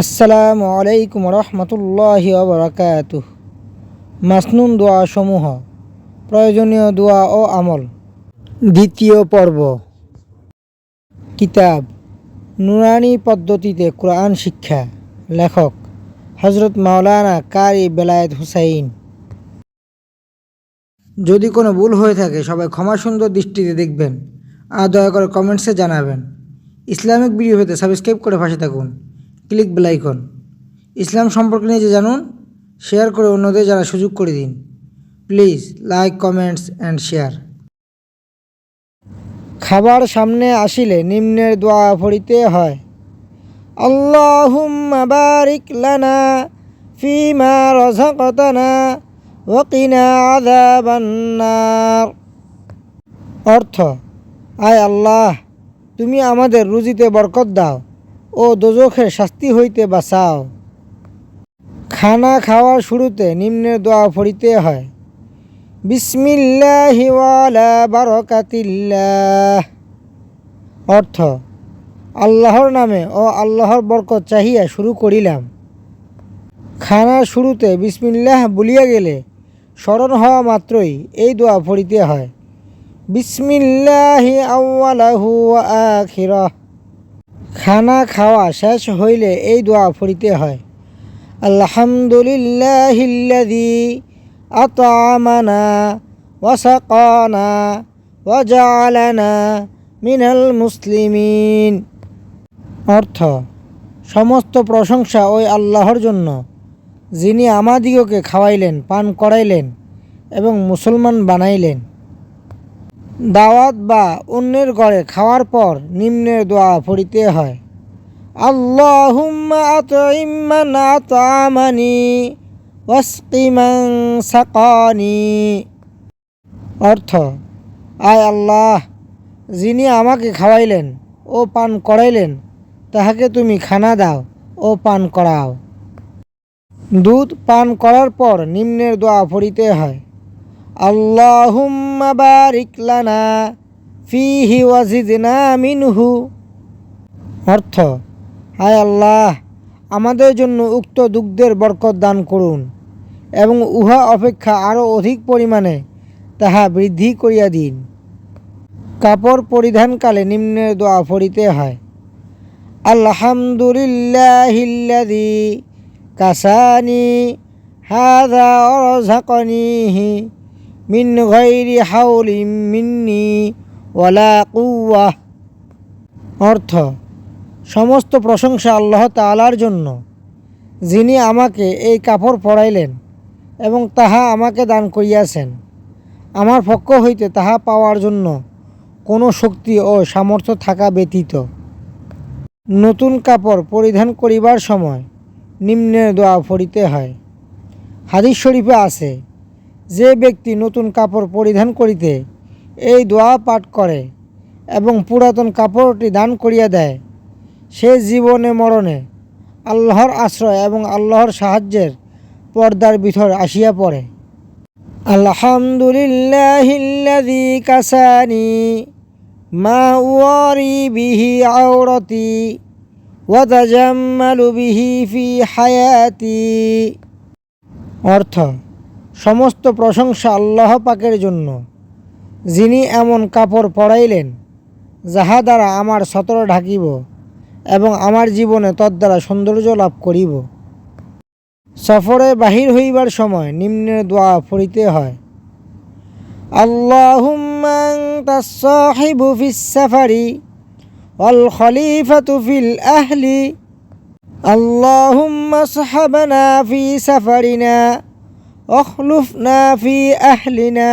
আসসালামু আলাইকুম রহমতুল্লাহি ওয়া বারাকাতুহ। মাসনুন দোয়া সমূহ, প্রয়োজনীয় দোয়া ও আমল। দ্বিতীয় পর্ব। কিতাব নুরানি পদ্ধতিতে কোরআন শিক্ষা। লেখক হযরত মাওলানা কারি বেলায়েত হুসাইন। যদি কোনো ভুল হয়ে থাকে সবাই ক্ষমা সুন্দর দৃষ্টিতে দেখবেন আর দয়া করে কমেন্টসে জানাবেন। ইসলামিক ভিডিও পেতে সাবস্ক্রাইব করে পাশে থাকুন, ক্লিক বেল আইকন। ইসলাম সম্পর্কে নিজে জানুন, শেয়ার করে অন্যদের জানার সুযোগ করে দিন। Please like, comments and share. খাবার সামনে আসিলে নিম্নের দোয়া পড়িতে হয়। আল্লাহুম্মা বারিক লানা ফিমা রাযাকতানা ওয়া কিনা আযাবান নার। অর্থ: আয় আল্লাহ, তুমি আমাদের রুজিতে বরকত দাও ও দোজখের শাস্তি হইতে বাঁচাও। খানা খাওয়ার শুরুতে নিম্নের দোয়া পড়িতে হয়। বিসমিল্লাহি ওয়া আলা বারাকাতিল্লাহ। অর্থ: আল্লাহর নামে ও আল্লাহর বরকত চাহিয়া শুরু করিলাম। খানার শুরুতে বিসমিল্লাহ বলিয়া গেলে স্মরণ হওয়া মাত্রই এই দোয়া পড়িতে হয়। বিসমিল্লাহি আউয়ালাহু ওয়া আখিরাহ। খানা খাওয়া শেষ হইলে এই দোয়া পড়িতে হয়। আলহামদুলিল্লাহিল্লাযী আত'আমানা ওয়া সাকানা ওয়া জা'আলানা মিনাল মুসলিমিন। অর্থ: সমস্ত প্রশংসা ওই আল্লাহর জন্য, যিনি আমাদিগকে খাওয়াইলেন, পান করাইলেন এবং মুসলমান বানাইলেন। দাওয়াত বা অন্যের ঘরে খাওয়ার পর নিম্নের দোয়া পড়িতে হয়। আল্লাহুম্মা আত'ইম মান আত'আমানি ওয়াসকি মান সাকানি। অর্থ: আয় আল্লাহ, যিনি আমাকে খাওয়াইলেন ও পান করাইলেন তাহাকে তুমি খানা দাও ও পান করাও। দুধ পান করার পর নিম্নের দোয়া পড়িতে হয়। আল্লাহুম্মা বারিক লানা ফিহি ওয়া জিদনা মিনহু। অর্থ: হায় আল্লাহ, আমাদের জন্য উক্ত দুগ্ধের বরকত দান করুন এবং উহা অপেক্ষা আরও অধিক পরিমাণে তাহা বৃদ্ধি করিয়া দিন। কাপড় পরিধানকালে নিম্নের দোয়া পড়িতে হয়। আলহামদুলিল্লাহিল্লাযী কাসানি হাযা ওয়া রাযাকানিহি মিন গায়রি হাওলিন মিন্নি ওয়ালা কুওয়াহ। অর্থ: সমস্ত প্রশংসা আল্লাহ তাআলার জন্য, যিনি আমাকে এই কাপড় পরাইলেন এবং তাহা আমাকে দান করিয়াছেন, আমার পক্ষ হইতে তাহা পাওয়ার জন্য কোনো শক্তি ও সামর্থ্য থাকা ব্যতীত। নতুন কাপড় পরিধান করিবার সময় নিম্নের দোয়া পড়িতে হয়। হাদিস শরীফে আছে, যে ব্যক্তি নতুন কাপড় পরিধান করিতে এই দোয়া পাঠ করে এবং পুরাতন কাপড়টি দান করিয়া দেয়, সে জীবনে মরণে আল্লাহর আশ্রয় এবং আল্লাহর সাহায্যের পর্দার ভিতর আসিয়া পড়ে। আলহামদুলিল্লাহিল্লাযী কাসানি মা উওয়ারি বিহি আওরাতি ওয়া তাজাম্মালু বিহি ফি হায়াতি। অর্থ: সমস্ত প্রশংসা আল্লাহ পাকের জন্য, যিনি এমন কাপড় পরাইলেন যাহা দ্বারা আমার সতর ঢাকিব এবং আমার জীবনে তদ্বারা সৌন্দর্য লাভ করিব। সফরে বাহির হইবার সময় নিম্নের দোয়া পড়িতে হয়। আল্লাহুম্মা আনতাস সাহিবু ফিস সাফারি ওয়াল খলিফাতু ফিল আহলি। আল্লাহুম্মা আসহাবনা ফি সাফারিনা ওয়াখলুফনা ফি আহলিনা।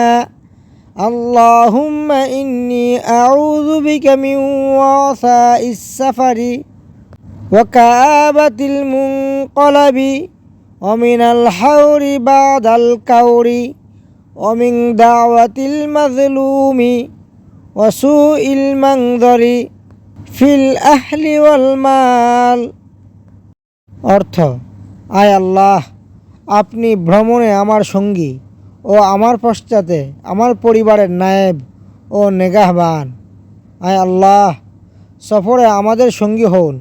আল্লাহুম্মা ইন্নী আউযু বিকা মিন ওয়াসাইস সাফারি ওয়া কাআবাতিল মুনকালাবি ওয়া মিনাল হাওরি বাদাল কাওরি ওয়া মিন দাওয়াতিল মাজলুমি ওয়া সুইল মানযরি ফিল আহলি ওয়াল মাল। অর্থ: আয় আল্লাহ, আপনি ভ্রমণে আমার সঙ্গী ও আমার পশ্চাতে আমার পরিবারের নায়েব ও নেগাহবান। আয় আল্লাহ, সফরে আমাদের সঙ্গী হন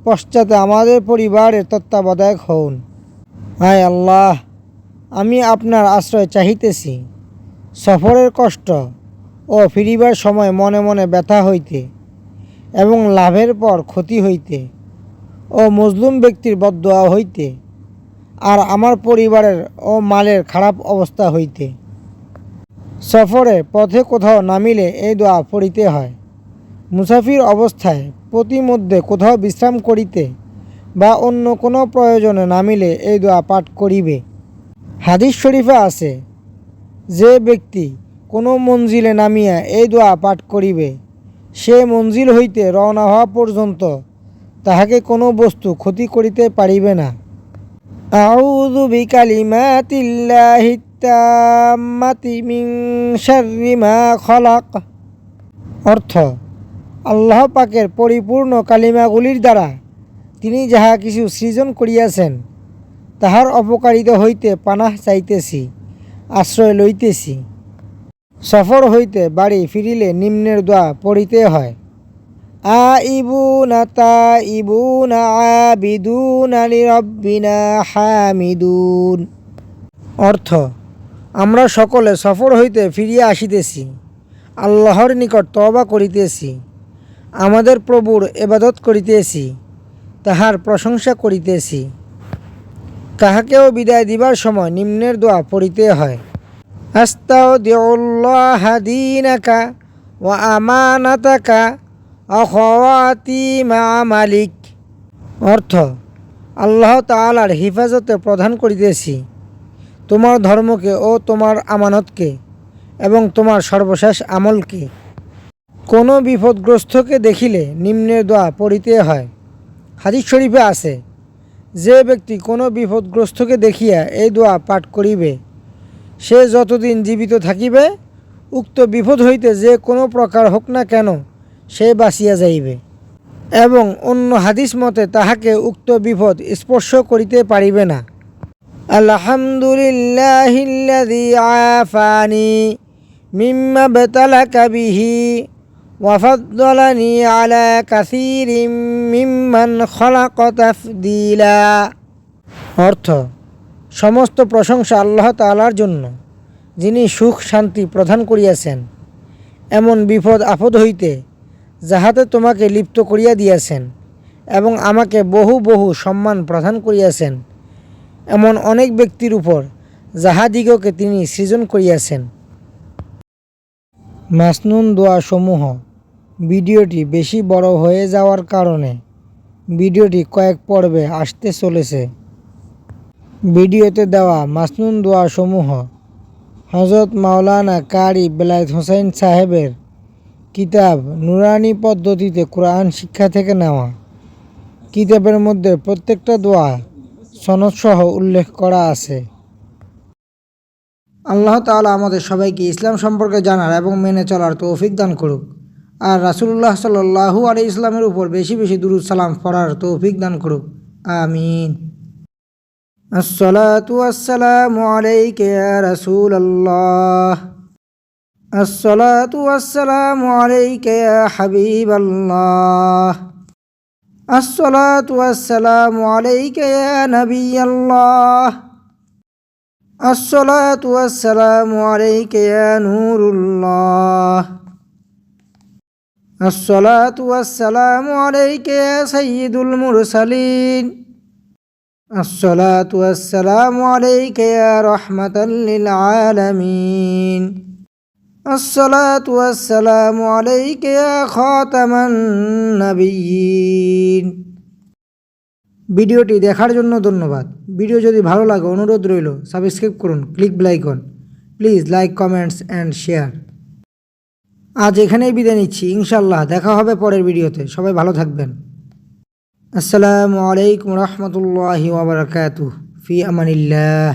পশ্চাতে আমাদের পরিবারের তত্ত্বাবধায়ক হউন। হায় আল্লাহ, আমি আপনার আশ্রয় চাহিতেছি সফরের কষ্ট ও ফিরিবার সময় মনে মনে ব্যথা হইতে এবং লাভের পর ক্ষতি হইতে ও মজলুম ব্যক্তির বদদোয়া হইতে আর আমার পরিবারের ও মালের খারাপ অবস্থা হইতে। সফরে পথে কোথাও নামিলে এই দোয়া পড়িতে হয়। মুসাফির অবস্থায় প্রতিমধ্যে কোথাও বিশ্রাম করিতে বা অন্য কোনো প্রয়োজনে নামিলে এই দোয়া পাঠ করিবে। হাদিস শরীফে আছে, যে ব্যক্তি কোনো মঞ্জিলে নামিয়া এই দোয়া পাঠ করিবে, সে মঞ্জিল হইতে রওনা হওয়া পর্যন্ত তাহাকে কোনো বস্তু ক্ষতি করিতে পারিবে না। আউযু বিকালিমাতিল্লাহি তাম্মাতি মিন শাররি মা খলাক। অর্থ, আল্লাহ পাকের পরিপূর্ণ কালিমাগুলির দ্বারা তিনি যাহা কিছু সৃজন করিয়াছেন তাহার অপকারিতা হইতে পানাহ চাইতেছি, আশ্রয় লইতেছি। সফর হইতে বাড়ি ফিরিলে নিম্নের দোয়া পড়িতে হয়। আইবুনা তাইবুনা আবিদুনা লিরাব্বিনা হামিদুন। অর্থ, আমরা সকলে সফর হইতে ফিরিয়া আসিতেছি, আল্লাহর নিকট তওবা করিতেছি, আমাদের প্রভুর ইবাদত করিতেছি, তাহার প্রশংসা করিতেছি। কাহাকেও বিদায় দিবার সময় নিম্নের দোয়া পড়িতে হয়। আস্তাউদিউল্লাহ দীনাকা ওয়া আমানাতাকা ওয়া খাওয়াতিমা মালিক। অর্থ, আল্লাহ তাআলার হিফাজতে প্রদান করিতেছি তোমার ধর্মকে ও তোমার আমানতকে এবং তোমার সর্বশেষ আমলকে। কোনো বিপদগ্রস্তকে দেখিলে নিম্নের দোয়া পড়িতে হয়। হাদিস শরীফে আছে, যে ব্যক্তি কোনো বিপদগ্রস্তকে দেখিয়া এই দোয়া পাঠ করিবে, সে যতদিন জীবিত থাকিবে উক্ত বিপদ হইতে যে কোনো প্রকার হোক না কেন সে বাঁচিয়া যাইবে এবং অন্য হাদিস মতে তাহাকে উক্ত বিপদ স্পর্শ করিতে পারিবে না। আলহামদুলিল্লাহিল্লাযী আফানি মিম্মা বতালাকা বিহি ওয়া ফাদ্দালানি আলা কাসীরিম মিম্মান খলাকা তাফদীলা। অর্থ, সমস্ত প্রশংসা আল্লাহ তাআলার জন্য, যিনি সুখ শান্তি প্রদান করিয়াছেন এমন বিপদ আপদ হইতে যাহাতে তোমাকে লিপ্ত করিয়া দিয়াছেন এবং আমাকে বহু বহু সম্মান প্রদান করিয়াছেন এমন অনেক ব্যক্তির উপর যাহাদিগকে তিনি সৃজন করিয়াছেন। মাসনুন দোয়া সমূহ। ভিডিওটি বেশি বড় হয়ে যাওয়ার কারণে ভিডিওটি কয়েক পর্বে আসতে চলেছে। ভিডিওতে দেওয়া মাসনুন দোয়া সমূহ হযরত মাওলানা কারি বেলায়েত হোসেন সাহেবের কিতাব নুরানি পদ্ধতিতে কোরআন শিক্ষা থেকে নেওয়া। কিতাবের মধ্যে প্রত্যেকটা দোয়া সনদসহ উল্লেখ করা আছে। আল্লাহ তাআলা আমাদের সবাইকে ইসলাম সম্পর্কে জানার এবং মেনে চলার তৌফিক দান করুক, আর রাসূলুল্লাহ সাল্লাল্লাহু আলাইহি ইসলামের উপর বেশি বেশি দুরূদ সালাম পড়ার তৌফিক দান করুক। আমিন। আসসালাতু ওয়াসসালামু আলাইকা ইয়া রাসূলাল্লাহ। আসসালাতু ওয়াসসালামু আলাইকা ইয়া হাবিবাল্লাহ। আসসালাতু ওয়াসসালামু আলাইকা ইয়া নাবিয়াল্লাহ। আসসালাতু ওয়াসসালামু আলাইকা ইয়া নূরুল্লাহ। আসসালাতু ওয়াসসালামু আলাইকা ইয়া সাইয়্যিদুল মুরসালিন। আসসালাতু ওয়াসসালামু আলাইকা ইয়া রাহমাতাল লিল আলামিন। আসসালাতু ওয়াসসালামু আলাইকা ইয়া খাতামান নাবিয়্যিন। ভিডিওটি দেখার জন্য ধন্যবাদ। ভিডিও যদি ভালো লাগে অনুরোধ রইল সাবস্ক্রাইব করুন, click bell icon. Please like, comments and share. আজ এখানেই বিদায় নিচ্ছি, ইনশাআল্লাহ দেখা হবে পরের ভিডিওতে। সবাই ভালো থাকবেন। আসসালামু আলাইকুম রহমতুল্লাহি ওয়া বারাকাতুহু। ফি আমানিল্লাহ।